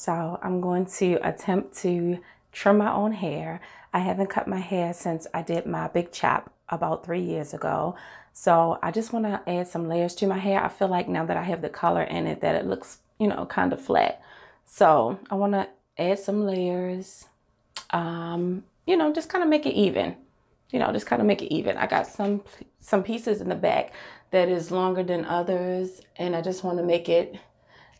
So I'm going to attempt to trim my own hair. I haven't cut my hair since I did my big chop about 3 years ago. So I just want to add some layers to my hair. I feel like now that I have the color in it that it looks, you know, kind of flat. So I want to add some layers, you know, just kind of make it even. You know, just kind of make it even. I got some pieces in the back that is longer than others, and I just want to make it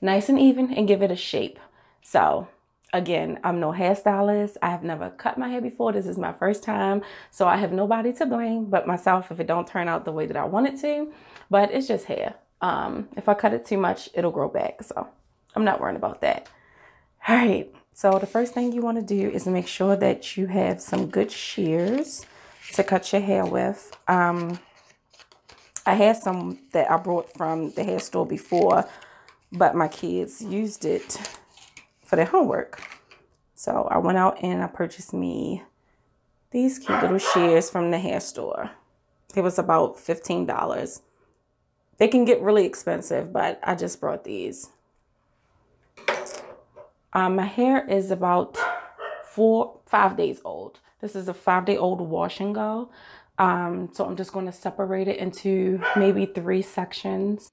nice and even and give it a shape. So again, I'm no hairstylist. I have never cut my hair before. This is my first time. So I have nobody to blame but myself if it don't turn out the way that I want it to. But it's just hair. If I cut it too much, it'll grow back. So I'm not worried about that. All right. So the first thing you want to do is make sure that you have some good shears to cut your hair with. I had some that I brought from the hair store before, but my kids used it for their homework. So I went out and I purchased me these cute little shears from the hair store. It was about $15. They can get really expensive, but I just brought these. My hair is about 5 days old. This is a 5-day-old wash and go. So I'm just going to separate it into maybe 3 sections.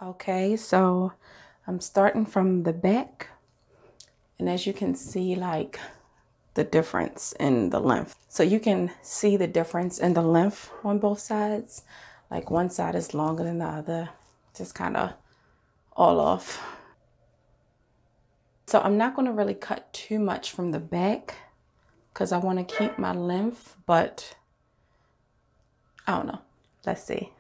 Okay, so I'm starting from the back, and as you can see, like the difference in the length. So you can see the difference in the length on both sides. Like one side is longer than the other, just kind of all off. So I'm not going to really cut too much from the back because I want to keep my length, but I don't know. Let's see.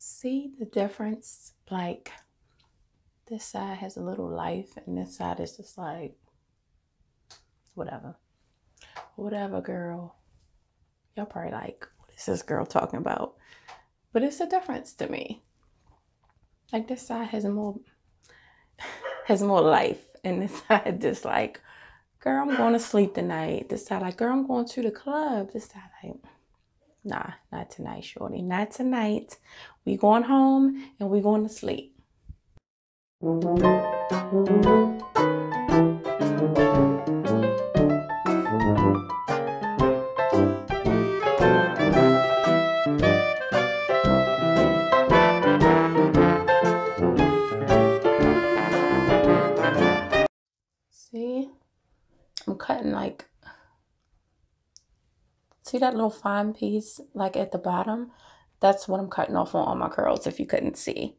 See the difference? Like, this side has a little life and this side is just like, whatever. Whatever, girl. Y'all probably like, what is this girl talking about? But it's a difference to me. Like, this side has more life, and this side just like, girl, I'm going to sleep tonight. This side like, girl, I'm going to the club. This side like, nah, not tonight, shorty. Not tonight. We going home and we going to sleep. See, I'm cutting like, see that little fine piece like at the bottom? That's what I'm cutting off on all my curls if you couldn't see.